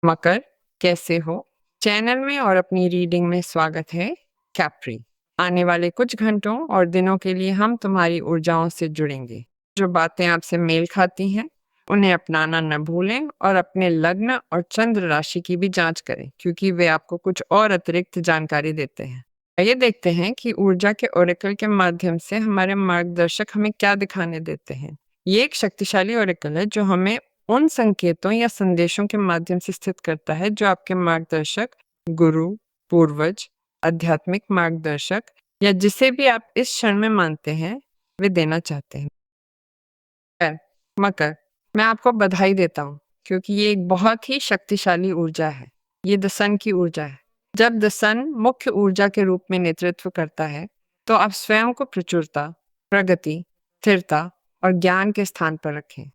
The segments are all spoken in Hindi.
मकर, कैसे हो? चैनल में और अपनी रीडिंग में स्वागत है। कैप्री, आने वाले कुछ घंटों और दिनों के लिए हम तुम्हारी ऊर्जाओं से जुड़ेंगे। जो बातें आपसे मेल खाती हैं उन्हें अपनाना न भूलें और अपने लग्न और चंद्र राशि की भी जांच करें, क्योंकि वे आपको कुछ और अतिरिक्त जानकारी देते हैं। आइए देखते हैं कि ऊर्जा के ओरेकल के माध्यम से हमारे मार्गदर्शक हमें क्या दिखाने देते हैं। ये एक शक्तिशाली ओरेकल है जो हमें उन संकेतों या संदेशों के माध्यम से स्थित करता है जो आपके मार्गदर्शक, गुरु, पूर्वज, आध्यात्मिक मार्गदर्शक या जिसे भी आप इस क्षण में मानते हैं वे देना चाहते हैं। खैर, मकर, मैं आपको बधाई देता हूँ क्योंकि ये एक बहुत ही शक्तिशाली ऊर्जा है। ये द सन की ऊर्जा है। जब द सन मुख्य ऊर्जा के रूप में नेतृत्व करता है तो आप स्वयं को प्रचुरता, प्रगति, स्थिरता और ज्ञान के स्थान पर रखें।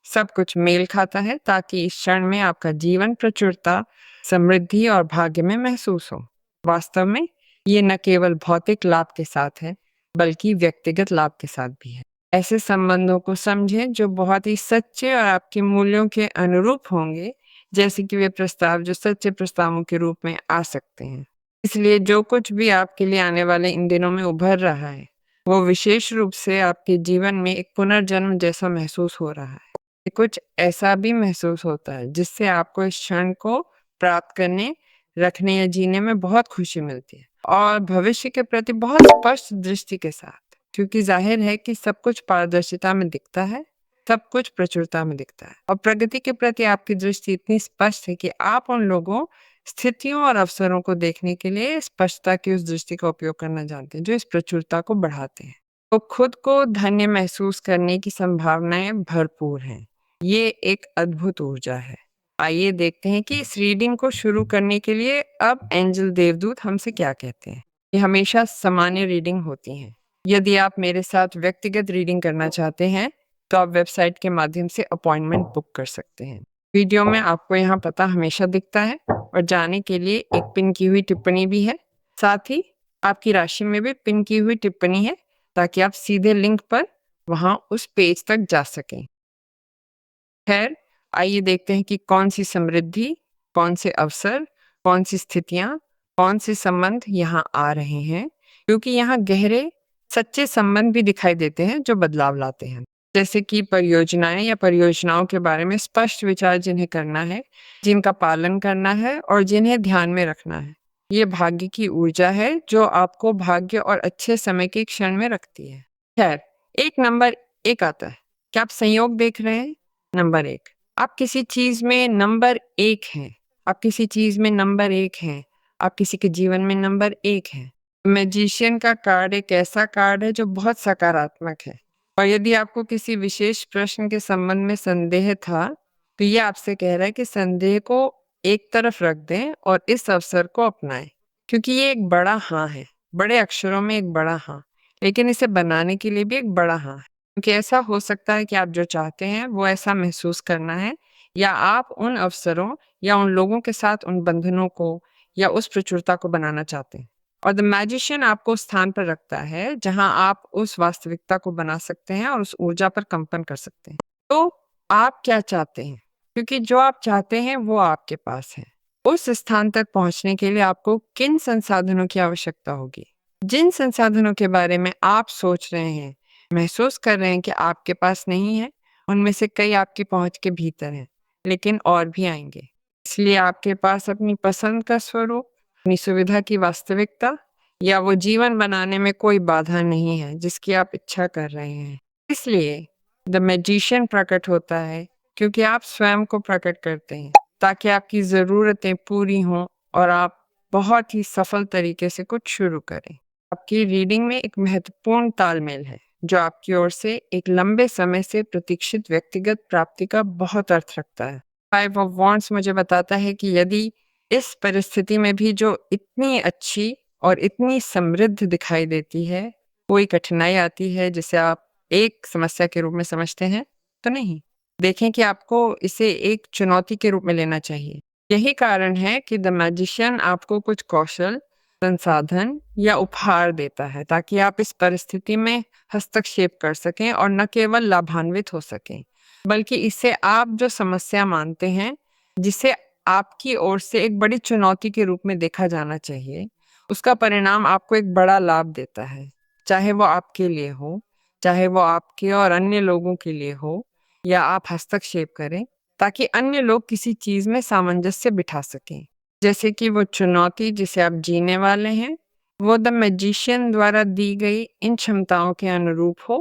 सब कुछ मेल खाता है ताकि इस क्षण में आपका जीवन प्रचुरता, समृद्धि और भाग्य में महसूस हो। वास्तव में ये न केवल भौतिक लाभ के साथ है बल्कि व्यक्तिगत लाभ के साथ भी है। ऐसे संबंधों को समझें जो बहुत ही सच्चे और आपके मूल्यों के अनुरूप होंगे, जैसे कि वे प्रस्ताव जो सच्चे प्रस्तावों के रूप में आ सकते हैं। इसलिए जो कुछ भी आपके लिए आने वाले इन दिनों में उभर रहा है वो विशेष रूप से आपके जीवन में एक पुनर्जन्म जैसा महसूस हो रहा है। कुछ ऐसा भी महसूस होता है जिससे आपको इस क्षण को प्राप्त करने, रखने या जीने में बहुत खुशी मिलती है और भविष्य के प्रति बहुत स्पष्ट दृष्टि के साथ, क्योंकि जाहिर है कि सब कुछ पारदर्शिता में दिखता है, सब कुछ प्रचुरता में दिखता है और प्रगति के प्रति आपकी दृष्टि इतनी स्पष्ट है कि आप उन लोगों, स्थितियों और अवसरों को देखने के लिए स्पष्टता की उस दृष्टि का उपयोग करना जानते हैं जो इस प्रचुरता को बढ़ाते हैं। तो खुद को धन्य महसूस करने की संभावनाएं भरपूर हैं। ये एक अद्भुत ऊर्जा है। आइए देखते हैं कि इस रीडिंग को शुरू करने के लिए अब एंजल देवदूत हमसे क्या कहते हैं। ये हमेशा सामान्य रीडिंग होती हैं। यदि आप मेरे साथ व्यक्तिगत रीडिंग करना चाहते हैं तो आप वेबसाइट के माध्यम से अपॉइंटमेंट बुक कर सकते हैं। वीडियो में आपको यहाँ पता हमेशा दिखता है और जाने के लिए एक पिन की हुई टिप्पणी भी है। साथ ही आपकी राशि में भी पिन की हुई टिप्पणी है ताकि आप सीधे लिंक पर वहां उस पेज तक जा सकें। खैर, आइए देखते हैं कि कौन सी समृद्धि, कौन से अवसर, कौन सी स्थितियां, कौन से संबंध यहाँ आ रहे हैं, क्योंकि यहाँ गहरे सच्चे संबंध भी दिखाई देते हैं जो बदलाव लाते हैं। जैसे कि परियोजनाएं या परियोजनाओं के बारे में स्पष्ट विचार जिन्हें करना है, जिनका पालन करना है और जिन्हें ध्यान में रखना है। ये भाग्य की ऊर्जा है जो आपको भाग्य और अच्छे समय के क्षण में रखती है। खैर, एक नंबर एक आता है। क्या आप संयोग देख रहे हैं? नंबर एक, आप किसी चीज में नंबर एक हैं। आप किसी चीज में नंबर एक हैं। आप किसी के जीवन में नंबर एक हैं। मैजिशियन का कार्ड एक ऐसा कार्ड है जो बहुत सकारात्मक है और यदि आपको किसी विशेष प्रश्न के संबंध में संदेह था तो ये आपसे कह रहा है कि संदेह को एक तरफ रख दें और इस अवसर को अपनाएं, क्योंकि ये एक बड़ा हाँ है, बड़े अक्षरों में एक बड़ा हाँ, लेकिन इसे बनाने के लिए भी एक बड़ा हाँ है। क्योंकि ऐसा हो सकता है कि आप जो चाहते हैं वो ऐसा महसूस करना है, या आप उन अवसरों या उन लोगों के साथ उन बंधनों को या उस प्रचुरता को बनाना चाहते हैं। और द मैजिशियन आपको उस स्थान पर रखता है जहां आप उस वास्तविकता को बना सकते हैं और उस ऊर्जा पर कंपन कर सकते हैं। तो आप क्या चाहते हैं? क्योंकि जो आप चाहते हैं वो आपके पास है। उस स्थान तक पहुंचने के लिए आपको किन संसाधनों की आवश्यकता होगी? जिन संसाधनों के बारे में आप सोच रहे हैं, महसूस कर रहे हैं कि आपके पास नहीं है, उनमें से कई आपकी पहुंच के भीतर हैं, लेकिन और भी आएंगे। इसलिए आपके पास अपनी पसंद का स्वरूप, अपनी सुविधा की वास्तविकता या वो जीवन बनाने में कोई बाधा नहीं है जिसकी आप इच्छा कर रहे हैं। इसलिए द मैजिशियन प्रकट होता है क्योंकि आप स्वयं को प्रकट करते हैं ताकि आपकी ज़रूरतें पूरी हों और आप बहुत ही सफल तरीके से कुछ शुरू करें। आपकी रीडिंग में एक महत्वपूर्ण तालमेल है जो आपकी ओर से एक लंबे समय से प्रतीक्षित व्यक्तिगत प्राप्ति का बहुत अर्थ रखता है। 5 ऑफ वॉन्ड्स मुझे बताता है कि यदि इस परिस्थिति में भी जो इतनी अच्छी और इतनी समृद्ध दिखाई देती है, कोई कठिनाई आती है जिसे आप एक समस्या के रूप में समझते हैं, तो नहीं, देखें कि आपको इसे एक चुनौती के रूप में लेना चाहिए। यही कारण है कि द मैजिशियन आपको कुछ कौशल, संसाधन या उपहार देता है ताकि आप इस परिस्थिति में हस्तक्षेप कर सकें और न केवल लाभान्वित हो सकें, बल्कि इससे आप जो समस्या मानते हैं जिसे आपकी ओर से एक बड़ी चुनौती के रूप में देखा जाना चाहिए, उसका परिणाम आपको एक बड़ा लाभ देता है। चाहे वो आपके लिए हो, चाहे वो आपके और अन्य लोगों के लिए हो, या आप हस्तक्षेप करें ताकि अन्य लोग किसी चीज़ में सामंजस्य बिठा सकें। जैसे कि वो चुनौती जिसे आप जीने वाले हैं, वो द मैजिशियन द्वारा दी गई इन क्षमताओं के अनुरूप हो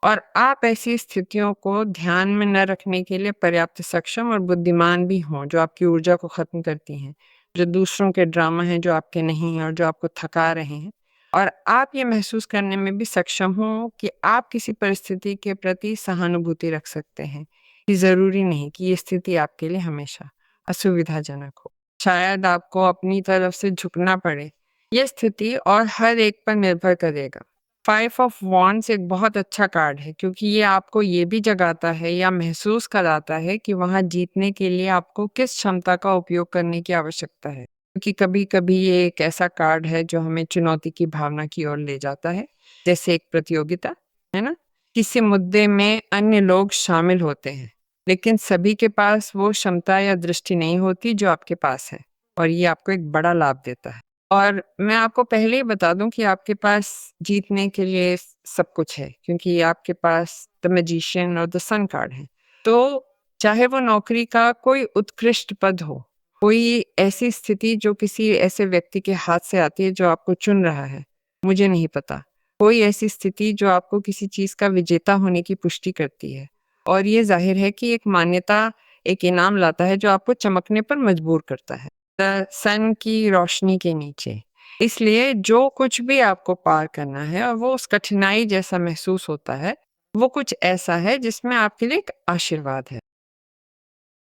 और आप ऐसी स्थितियों को ध्यान में न रखने के लिए पर्याप्त सक्षम और बुद्धिमान भी हों, जो आपकी ऊर्जा को खत्म करती हैं, जो दूसरों के ड्रामा हैं जो आपके नहीं हैं और जो आपको थका रहे हैं। और आप ये महसूस करने में भी सक्षम हो कि आप किसी परिस्थिति के प्रति सहानुभूति रख सकते हैं, कि ज़रूरी नहीं कि ये स्थिति आपके लिए हमेशा असुविधाजनक हो। शायद आपको अपनी तरफ से झुकना पड़े। ये स्थिति और हर एक पर निर्भर करेगा। 5 ऑफ वॉन्ड्स एक बहुत अच्छा कार्ड है क्योंकि ये आपको ये भी जगाता है या महसूस कराता है कि वहाँ जीतने के लिए आपको किस क्षमता का उपयोग करने की आवश्यकता है। क्योंकि कभी-कभी ये एक ऐसा कार्ड है जो हमें चुनौती की भावना की ओर ले जाता है, जैसे एक प्रतियोगिता, है ना? किसी मुद्दे में अन्य लोग शामिल होते हैं, लेकिन सभी के पास वो क्षमता या दृष्टि नहीं होती जो आपके पास है, और ये आपको एक बड़ा लाभ देता है। और मैं आपको पहले ही बता दूं कि आपके पास जीतने के लिए सब कुछ है, क्योंकि आपके पास द मैजिशियन और द सन कार्ड है। तो चाहे वो नौकरी का कोई उत्कृष्ट पद हो, कोई ऐसी स्थिति जो किसी ऐसे व्यक्ति के हाथ से आती है जो आपको चुन रहा है, मुझे नहीं पता। कोई ऐसी स्थिति जो आपको किसी चीज़ का विजेता होने की पुष्टि करती है, और ये ज़ाहिर है कि एक मान्यता, एक इनाम लाता है जो आपको चमकने पर मजबूर करता है, सन की रोशनी के नीचे। इसलिए जो कुछ भी आपको पार करना है और वो उस कठिनाई जैसा महसूस होता है, वो कुछ ऐसा है जिसमें आपके लिए एक आशीर्वाद है।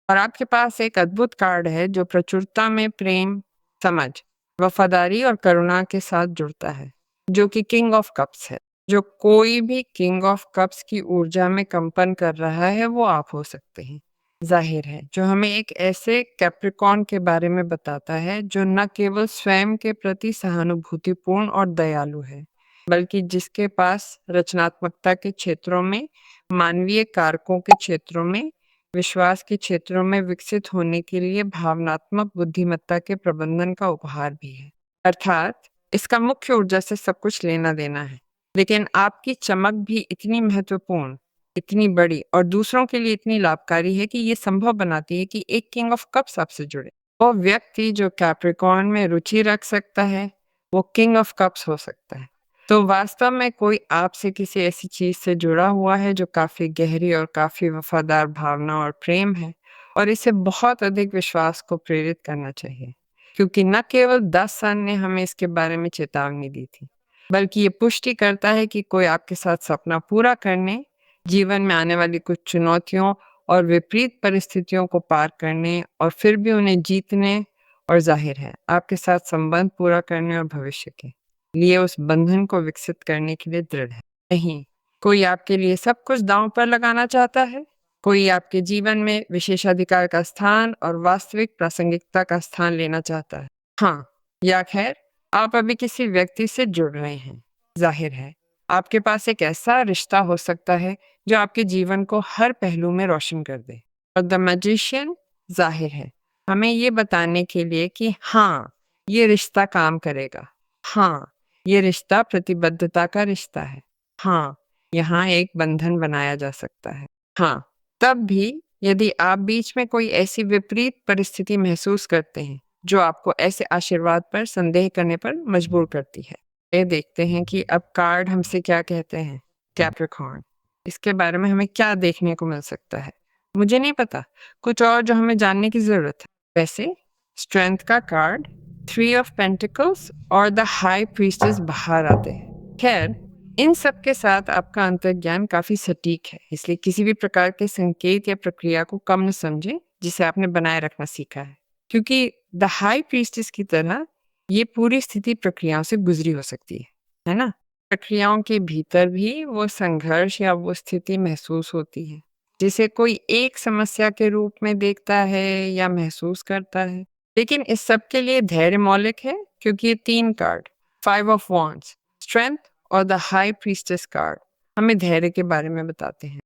और आपके पास एक अद्भुत कार्ड है जो प्रचुरता में प्रेम, समझ, वफादारी और करुणा के साथ जुड़ता है, जो कि किंग ऑफ कप्स है। जो कोई भी किंग ऑफ कप्स की ऊर्जा में कंपन कर रहा है वो आप हो सकते हैं। जाहिर है, जो हमें एक ऐसे कैप्रिकॉर्न के बारे में बताता है जो न केवल स्वयं के प्रति सहानुभूतिपूर्ण और दयालु है, बल्कि जिसके पास रचनात्मकता के क्षेत्रों में, मानवीय कारकों के क्षेत्रों में, विश्वास के क्षेत्रों में विकसित होने के लिए भावनात्मक बुद्धिमत्ता के प्रबंधन का उपहार भी है। अर्थात इसका मुख्य ऊर्जा से सब कुछ लेना देना है, लेकिन आपकी चमक भी इतनी महत्वपूर्ण, इतनी बड़ी और दूसरों के लिए इतनी लाभकारी है कि ये संभव बनाती है कि एक किंग ऑफ कप्स आपसे जुड़े। वो व्यक्ति जो कैप्रिकॉर्न में रुचि रख सकता है, वो किंग ऑफ कप्स हो सकता है। तो वास्तव में कोई आपसे किसी ऐसी चीज से जुड़ा हुआ है जो काफी गहरी और काफी वफादार भावना और प्रेम है, और इसे बहुत अधिक विश्वास को प्रेरित करना चाहिए, क्योंकि न केवल 10 सन ने हमें इसके बारे में चेतावनी दी थी, बल्कि ये पुष्टि करता है कि कोई आपके साथ सपना पूरा करने, जीवन में आने वाली कुछ चुनौतियों और विपरीत परिस्थितियों को पार करने और फिर भी उन्हें जीतने, और जाहिर है आपके साथ संबंध पूरा करने और भविष्य के लिए उस बंधन को विकसित करने के लिए दृढ़ है। नहीं, कोई आपके लिए सब कुछ दांव पर लगाना चाहता है। कोई आपके जीवन में विशेषाधिकार का स्थान और वास्तविक प्रासंगिकता का स्थान लेना चाहता है। हाँ, या खैर, आप अभी किसी व्यक्ति से जुड़ रहे हैं। जाहिर है, आपके पास एक ऐसा रिश्ता हो सकता है जो आपके जीवन को हर पहलू में रोशन कर दे। और द मैजिशियन, जाहिर है, हमें ये बताने के लिए कि हाँ, ये रिश्ता काम करेगा। हाँ, ये रिश्ता प्रतिबद्धता का रिश्ता है। हाँ, यहाँ एक बंधन बनाया जा सकता है। हाँ, तब भी यदि आप बीच में कोई ऐसी विपरीत परिस्थिति महसूस करते हैं जो आपको ऐसे आशीर्वाद पर संदेह करने पर मजबूर करती है। ये देखते हैं कि अब कार्ड हमसे क्या कहते हैं। कैप्रिकॉर्न, इसके बारे में हमें क्या देखने को मिल सकता है, मुझे नहीं पता। कुछ और जो हमें जानने की जरूरत है। वैसे स्ट्रेंथ का कार्ड, 3 ऑफ पेंटिकल्स और द हाई प्रीस्टेस बाहर आते हैं। खैर, इन सब के साथ आपका अंतर्ज्ञान काफी सटीक है, इसलिए किसी भी प्रकार के संकेत या प्रक्रिया को कम न समझें जिसे आपने बनाए रखना सीखा है, क्योंकि द हाई प्रीस्टेस की तरह ये पूरी स्थिति प्रक्रियाओं से गुजरी हो सकती है ना? प्रक्रियाओं के भीतर भी वो संघर्ष या वो स्थिति महसूस होती है, जिसे कोई एक समस्या के रूप में देखता है या महसूस करता है। लेकिन इस सब के लिए धैर्य मौलिक है, क्योंकि ये 3 कार्ड, 5 ऑफ वॉन्ड्स, स्ट्रेंथ और द हाई प्रीस्टेस कार्ड, हमें धैर्य के बारे में बताते हैं।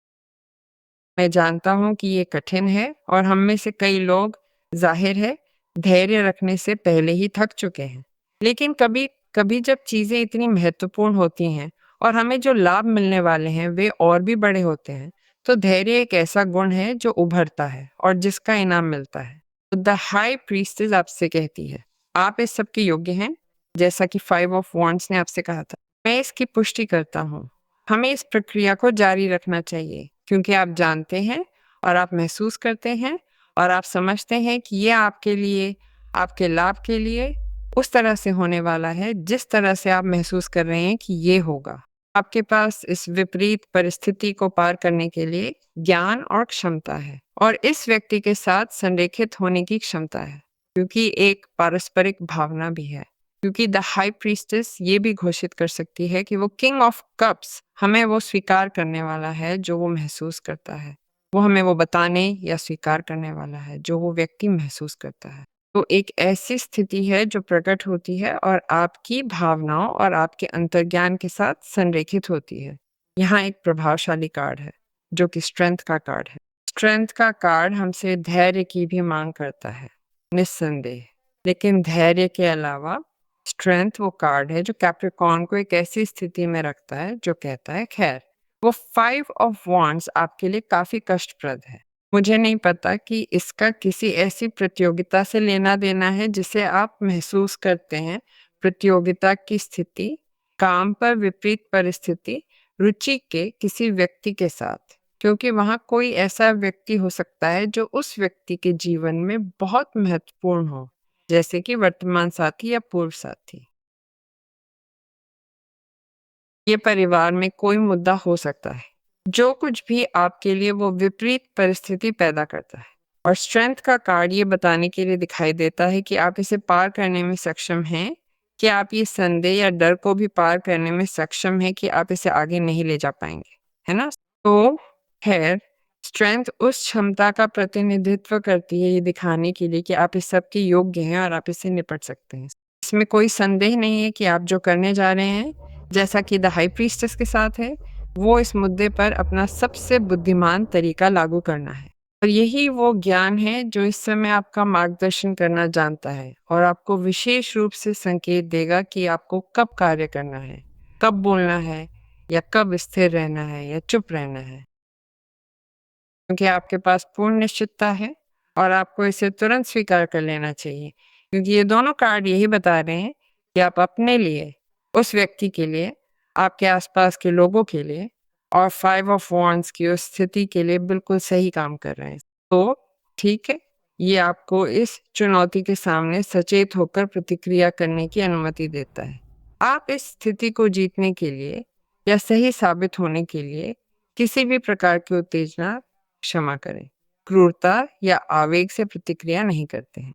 मैं जानता हूँ कि ये कठिन है और हम में से कई लोग ज़ाहिर है, धैर्य रखने से पहले ही थक चुके हैं। लेकिन कभी-कभी जब चीज़ें इतनी महत्वपूर्ण होती हैं और हमें जो लाभ मिलने वाले हैं, वे और भी बड़े होते हैं, तो धैर्य एक ऐसा गुण है जो उभरता है और जिसका इनाम मिलता है। तो द हाई प्रीस्टेस आपसे कहती है, आप इस सब के योग्य हैं, जैसा कि 5 ऑफ वांड्स ने आपसे कहा था। मैं इसकी पुष्टि करता हूँ। हमें इस प्रक्रिया को जारी रखना चाहिए, क्योंकि आप जानते हैं और आप महसूस करते हैं और आप समझते हैं कि ये आपके लिए, आपके लाभ के लिए उस तरह से होने वाला है, जिस तरह से आप महसूस कर रहे हैं कि ये होगा। आपके पास इस विपरीत परिस्थिति को पार करने के लिए ज्ञान और क्षमता है और इस व्यक्ति के साथ संरेखित होने की क्षमता है, क्योंकि एक पारस्परिक भावना भी है। क्योंकि द हाई प्रीस्टेस ये भी घोषित कर सकती है कि वो किंग ऑफ कप्स हमें वो स्वीकार करने वाला है जो वो महसूस करता है। वो हमें वो बताने या स्वीकार करने वाला है जो वो व्यक्ति महसूस करता है। तो एक ऐसी स्थिति है जो प्रकट होती है और आपकी भावनाओं और आपके अंतर्ज्ञान के साथ संरेखित होती है। यहाँ एक प्रभावशाली कार्ड है जो कि स्ट्रेंथ का कार्ड है। स्ट्रेंथ का कार्ड हमसे धैर्य की भी मांग करता है, निस्संदेह। लेकिन धैर्य के अलावा स्ट्रेंथ वो कार्ड है जो कैप्रिकॉर्न को एक ऐसी स्थिति में रखता है जो कहता है खैर, वो 5 ऑफ वांड्स आपके लिए काफी कष्टप्रद है। मुझे नहीं पता कि इसका किसी ऐसी प्रतियोगिता से लेना देना है जिसे आप महसूस करते हैं, प्रतियोगिता की स्थिति, काम पर विपरीत परिस्थिति, रुचि के किसी व्यक्ति के साथ, क्योंकि वहाँ कोई ऐसा व्यक्ति हो सकता है जो उस व्यक्ति के जीवन में बहुत महत्वपूर्ण हो, जैसे कि वर्तमान साथी या पूर्व साथी। ये परिवार में कोई मुद्दा हो सकता है। जो कुछ भी आपके लिए वो विपरीत परिस्थिति पैदा करता है। और स्ट्रेंथ का कार्ड ये बताने के लिए दिखाई देता है कि आप इसे पार करने में सक्षम हैं, कि आप ये संदेह या डर को भी पार करने में सक्षम हैं कि आप इसे आगे नहीं ले जा पाएंगे, है ना? तो खैर, स्ट्रेंथ उस क्षमता का प्रतिनिधित्व करती है ये दिखाने के लिए कि आप इस सब के योग्य हैं और आप इससे निपट सकते हैं। इसमें कोई संदेह नहीं है कि आप जो करने जा रहे हैं, जैसा कि द हाई प्रीस्टेस के साथ है, वो इस मुद्दे पर अपना सबसे बुद्धिमान तरीका लागू करना है। और यही वो ज्ञान है जो इस समय आपका मार्गदर्शन करना जानता है और आपको विशेष रूप से संकेत देगा कि आपको कब कार्य करना है, कब बोलना है या कब स्थिर रहना है या चुप रहना है। क्योंकि आपके पास पूर्ण निश्चितता है और आपको इसे तुरंत स्वीकार कर लेना चाहिए, क्योंकि ये दोनों कार्ड यही बता रहे हैं कि आप अपने लिए, उस व्यक्ति के लिए, आपके आसपास के लोगों के लिए और 5 ऑफ वांड्स की उस स्थिति के लिए बिल्कुल सही काम कर रहे हैं। तो ठीक है, ये आपको इस चुनौती के सामने सचेत होकर प्रतिक्रिया करने की अनुमति देता है। आप इस स्थिति को जीतने के लिए या सही साबित होने के लिए किसी भी प्रकार की उत्तेजना, क्षमा करें, क्रूरता या आवेग से प्रतिक्रिया नहीं करते हैं।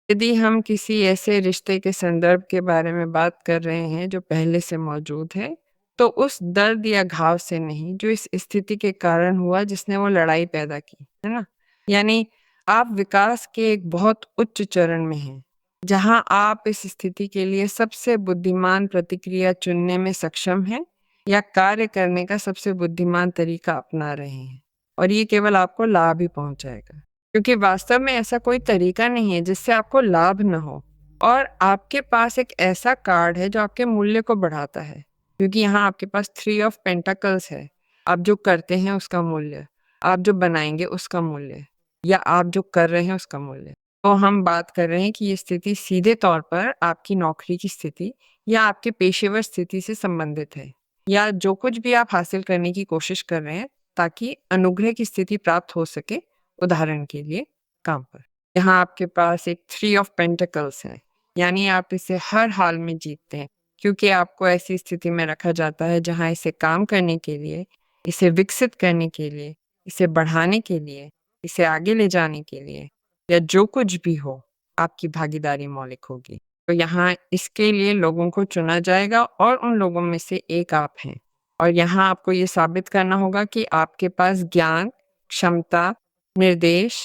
यदि हम किसी ऐसे रिश्ते के संदर्भ के बारे में बात कर रहे हैं जो पहले से मौजूद है, तो उस दर्द या घाव से नहीं जो इस स्थिति के कारण हुआ जिसने वो लड़ाई पैदा की, है ना? यानी आप विकास के एक बहुत उच्च चरण में हैं, जहां आप इस स्थिति के लिए सबसे बुद्धिमान प्रतिक्रिया चुनने में सक्षम हैं या कार्य करने का सबसे बुद्धिमान तरीका अपना रहे हैं। और ये केवल आपको लाभ ही पहुंचाएगा, क्योंकि वास्तव में ऐसा कोई तरीका नहीं है जिससे आपको लाभ न हो। और आपके पास एक ऐसा कार्ड है जो आपके मूल्य को बढ़ाता है, क्योंकि यहाँ आपके पास 3 ऑफ पेंटाकल्स है। आप जो करते हैं उसका मूल्य, आप जो बनाएंगे उसका मूल्य, या आप जो कर रहे हैं उसका मूल्य। तो हम बात कर रहे हैं कि ये स्थिति सीधे तौर पर आपकी नौकरी की स्थिति या आपके पेशेवर स्थिति से संबंधित है, या जो कुछ भी आप हासिल करने की कोशिश कर रहे हैं ताकि अनुग्रह की स्थिति प्राप्त हो सके। उदाहरण के लिए काम पर यहाँ आपके पास एक 3 ऑफ पेंटिकल्स है, यानी आप इसे हर हाल में जीतते हैं, क्योंकि आपको ऐसी स्थिति में रखा जाता है जहां इसे काम करने के लिए, इसे विकसित करने के लिए, इसे बढ़ाने के लिए, इसे आगे ले जाने के लिए, या जो कुछ भी हो, आपकी भागीदारी मौलिक होगी। तो यहाँ इसके लिए लोगों को चुना जाएगा और उन लोगों में से एक आप हैं। और यहाँ आपको ये साबित करना होगा कि आपके पास ज्ञान, क्षमता, निर्देश,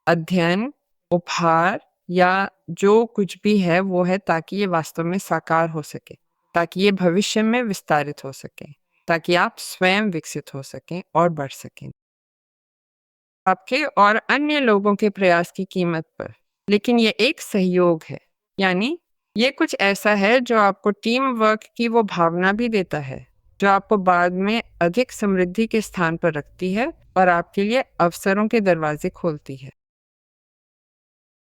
अध्ययन, उपहार या जो कुछ भी है वो है, ताकि ये वास्तव में साकार हो सके, ताकि ये भविष्य में विस्तारित हो सके, ताकि आप स्वयं विकसित हो सकें और बढ़ सकें। आपके और अन्य लोगों के प्रयास की कीमत पर। लेकिन ये एक सहयोग है, यानी ये कुछ ऐसा है जो आपको टीम वर्क की वो भावना भी देता है, जो आपको बाद में अधिक समृद्धि के स्थान पर रखती है और आपके लिए अवसरों के दरवाजे खोलती है।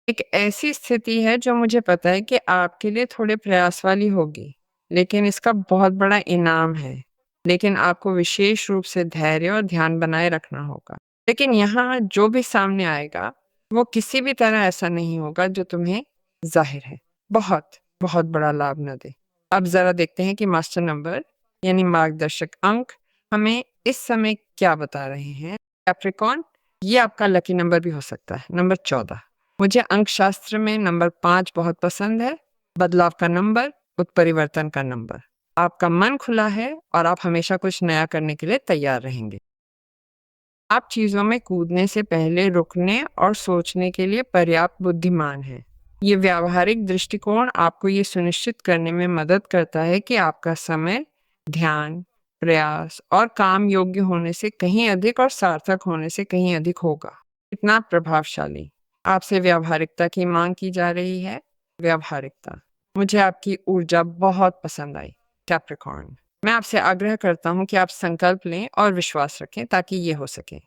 एक ऐसी स्थिति है जो मुझे पता है कि आपके लिए थोड़े प्रयास वाली होगी, लेकिन इसका बहुत बड़ा इनाम है। लेकिन आपको विशेष रूप से धैर्य और ध्यान बनाए रखना होगा। लेकिन यहाँ जो भी सामने आएगा, वो किसी भी तरह ऐसा नहीं होगा जो तुम्हें जाहिर है बहुत, बहुत बड़ा लाभ न दे। अब ज़रा देखते हैं कि मास्टर नंबर यानी मार्गदर्शक अंक हमें इस समय क्या बता रहे हैं। कैप्रिकॉर्न, ये आपका लकी नंबर भी हो सकता है, नंबर 14। मुझे अंकशास्त्र में नंबर 5 बहुत पसंद है। बदलाव का नंबर, उत्परिवर्तन का नंबर। आपका मन खुला है और आप हमेशा कुछ नया करने के लिए तैयार रहेंगे। आप चीज़ों में कूदने से पहले रुकने और सोचने के लिए पर्याप्त बुद्धिमान हैं। ये व्यावहारिक दृष्टिकोण आपको ये सुनिश्चित करने में मदद करता है कि आपका समय, ध्यान, प्रयास और काम योग्य होने से कहीं अधिक और सार्थक होने से कहीं अधिक होगा। इतना प्रभावशाली। आपसे व्यावहारिकता की मांग की जा रही है। व्यावहारिकता। मुझे आपकी ऊर्जा बहुत पसंद आई, कैप्रिकॉर्न। मैं आपसे आग्रह करता हूँ कि आप संकल्प लें और विश्वास रखें ताकि ये हो सके।